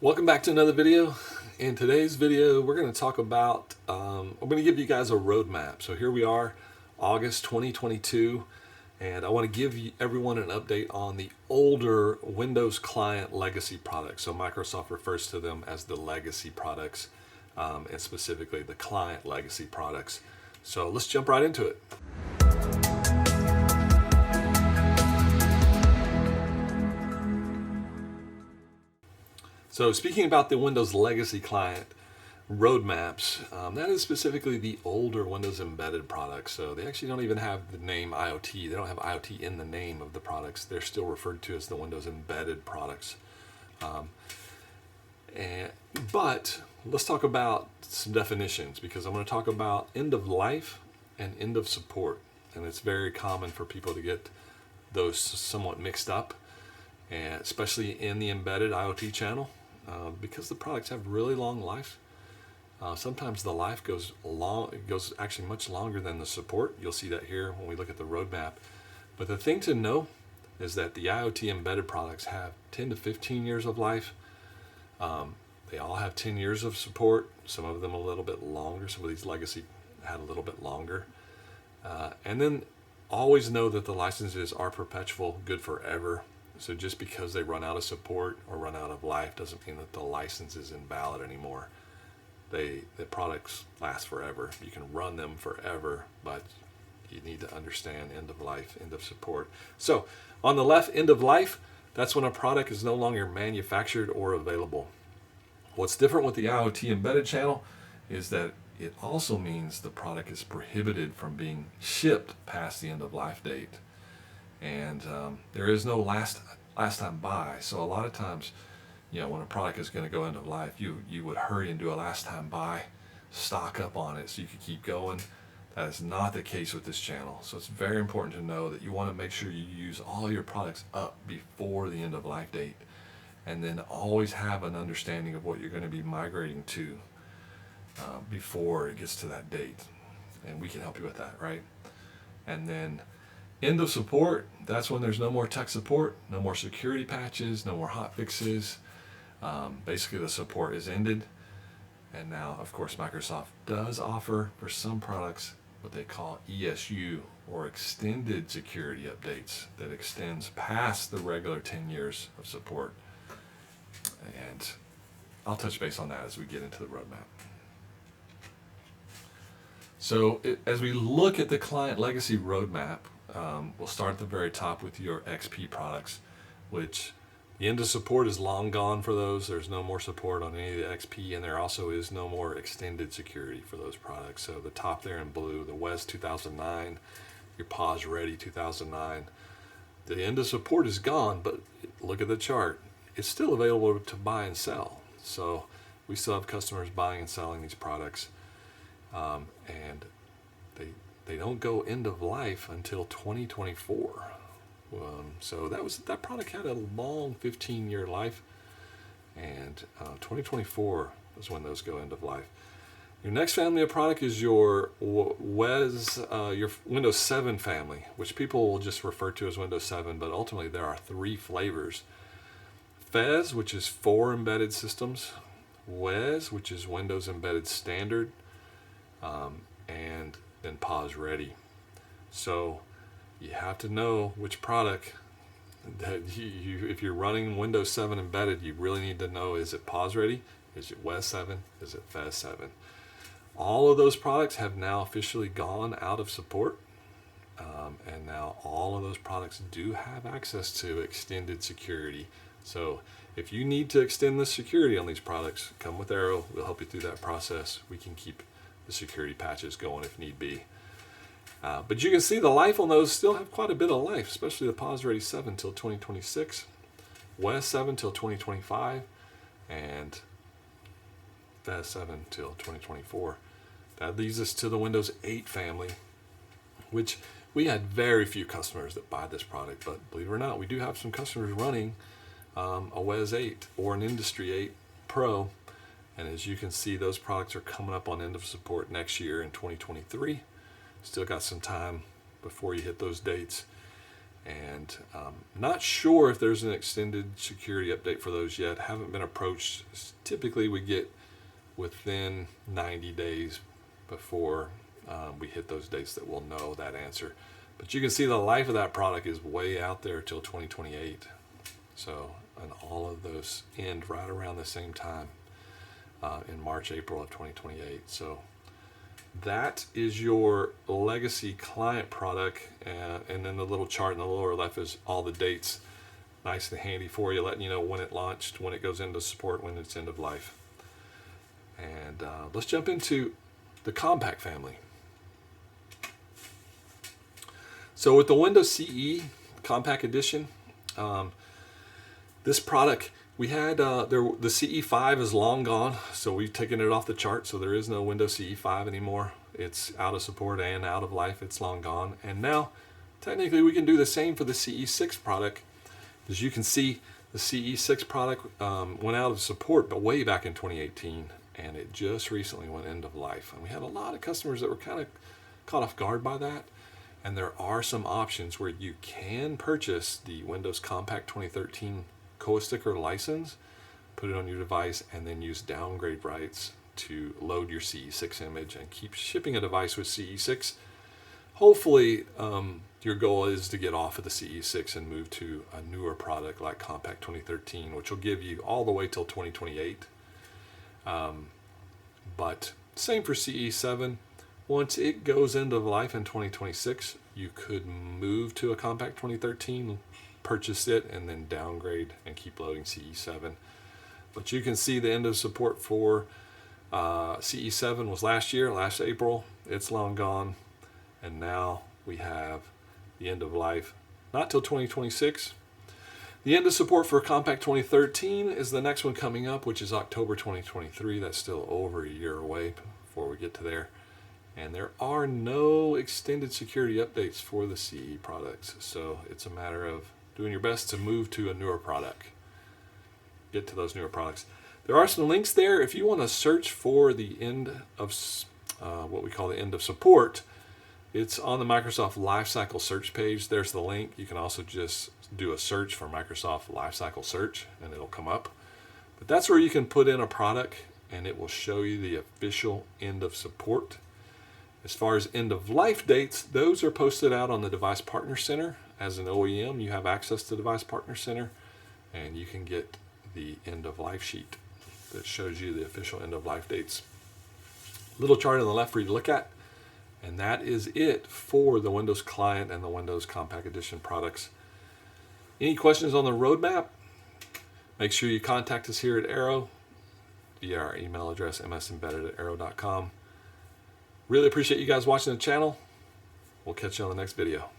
Welcome back to another video. In today's video, we're going to talk about, I'm going to give you guys a roadmap. So here we are, August 2022, and I want to give everyone an update on the older Windows client legacy products. So Microsoft refers to them as the legacy products, and specifically the client legacy products. So let's jump right into it. So speaking about the Windows legacy client roadmaps, that is specifically the older Windows embedded products. So they actually don't even have the name IoT. They don't have IoT in the name of the products. They're still referred to as the Windows embedded products. But let's talk about some definitions, because I'm going to talk about end of life and end of support. And it's very common for people to get those somewhat mixed up, and especially in the embedded IoT channel. Because the products have really long life. Sometimes the life goes actually much longer than the support. You'll see that here when we look at the roadmap. But the thing to know is that the IoT embedded products have 10 to 15 years of life. They all have 10 years of support. Some of them a little bit longer. Some of these legacy had a little bit longer. And then always know that the licenses are perpetual, good forever. So just because they run out of support or run out of life doesn't mean that the license is invalid anymore. The products last forever. You can run them forever, but you need to understand end of life, end of support. So on the left, end of life, that's when a product is no longer manufactured or available. What's different with the IoT embedded channel is that it also means the product is prohibited from being shipped past the end of life date. And there is no last time buy. So a lot of times, when a product is going to go end of life, you would hurry and do a last time buy, stock up on it so you can keep going. That is not the case with this channel. So it's very important to know that you want to make sure you use all your products up before the end of life date, and then always have an understanding of what you're going to be migrating to before it gets to that date. And we can help you with that, right? And then end of support, that's when there's no more tech support, no more security patches, no more hot fixes. Basically the support is ended. And now, of course, Microsoft does offer for some products what they call ESU, or extended security updates, that extends past the regular 10 years of support. And I'll touch base on that as we get into the roadmap. So as we look at the client legacy roadmap, we'll start at the very top with your XP products, which the end of support is long gone for those. There's no more support on any of the XP, and there also is no more extended security for those products. So the top there in blue, the WES 2009, your POSready 2009, the end of support is gone, but look at the chart. It's still available to buy and sell. So we still have customers buying and selling these products, and they don't go end of life until 2024. So that product had a long 15-year life, and 2024 is when those go end of life. Your next family of product is your your Windows 7 family, which people will just refer to as Windows 7, but ultimately there are three flavors. FES, which is for embedded systems, WES, which is Windows Embedded Standard, and then POSready. So you have to know which product that if you're running Windows 7 embedded, you really need to know, is it POSready? Is it WES 7? Is it FES 7? All of those products have now officially gone out of support, and now all of those products do have access to extended security. So if you need to extend the security on these products, come with Arrow. We'll help you through that process. We can keep the security patches going if need be. But you can see the life on those still have quite a bit of life, especially the POSready 7 till 2026, WES 7 till 2025, and FES 7 till 2024. That leads us to the Windows 8 family, which we had very few customers that buy this product, but believe it or not, we do have some customers running a WES 8 or an Industry 8 Pro. And as you can see, those products are coming up on end of support next year in 2023. Still got some time before you hit those dates. And not sure if there's an extended security update for those yet. Haven't been approached. Typically we get within 90 days before we hit those dates that we'll know that answer. But you can see the life of that product is way out there till 2028. So, and all of those end right around the same time in March, April of 2028. So that is your legacy client product, and then the little chart in the lower left is all the dates, nice and handy for you, letting you know when it launched, when it goes into support, when it's end of life. And let's jump into the compact family. So with the Windows CE Compact Edition, this product, we had the CE5 is long gone, so we've taken it off the chart, so there is no Windows CE5 anymore. It's out of support and out of life. It's long gone. And now, technically, we can do the same for the CE6 product. As you can see, the CE6 product went out of support, but way back in 2018, and it just recently went end of life. And we had a lot of customers that were kind of caught off guard by that. And there are some options where you can purchase the Windows Compact 2013 COA sticker license, put it on your device, and then use downgrade rights to load your CE6 image and keep shipping a device with CE6. Hopefully, your goal is to get off of the CE6 and move to a newer product like Compact 2013, which will give you all the way till 2028. But same for CE7. Once it goes end of life in 2026, you could move to a Compact 2013, purchase it, and then downgrade and keep loading CE7. But you can see the end of support for CE7 was last April. It's long gone. And now we have the end of life, not till 2026. The end of support for Compact 2013 is the next one coming up, which is October 2023. That's still over a year away before we get to there. And there are no extended security updates for the CE products. So it's a matter of doing your best to move to a newer product. Get to those newer products. There are some links there. If you want to search for the end of what we call the end of support, it's on the Microsoft Lifecycle search page. There's the link. You can also just do a search for Microsoft Lifecycle search and it'll come up. But that's where you can put in a product and it will show you the official end of support. As far as end of life dates, those are posted out on the Device Partner Center. As an OEM, you have access to Device Partner Center and you can get the end of life sheet that shows you the official end of life dates. Little chart on the left for you to look at. And that is it for the Windows Client and the Windows Compact Edition products. Any questions on the roadmap? Make sure you contact us here at Arrow via our email address, msembedded@arrow.com. Really appreciate you guys watching the channel. We'll catch you on the next video.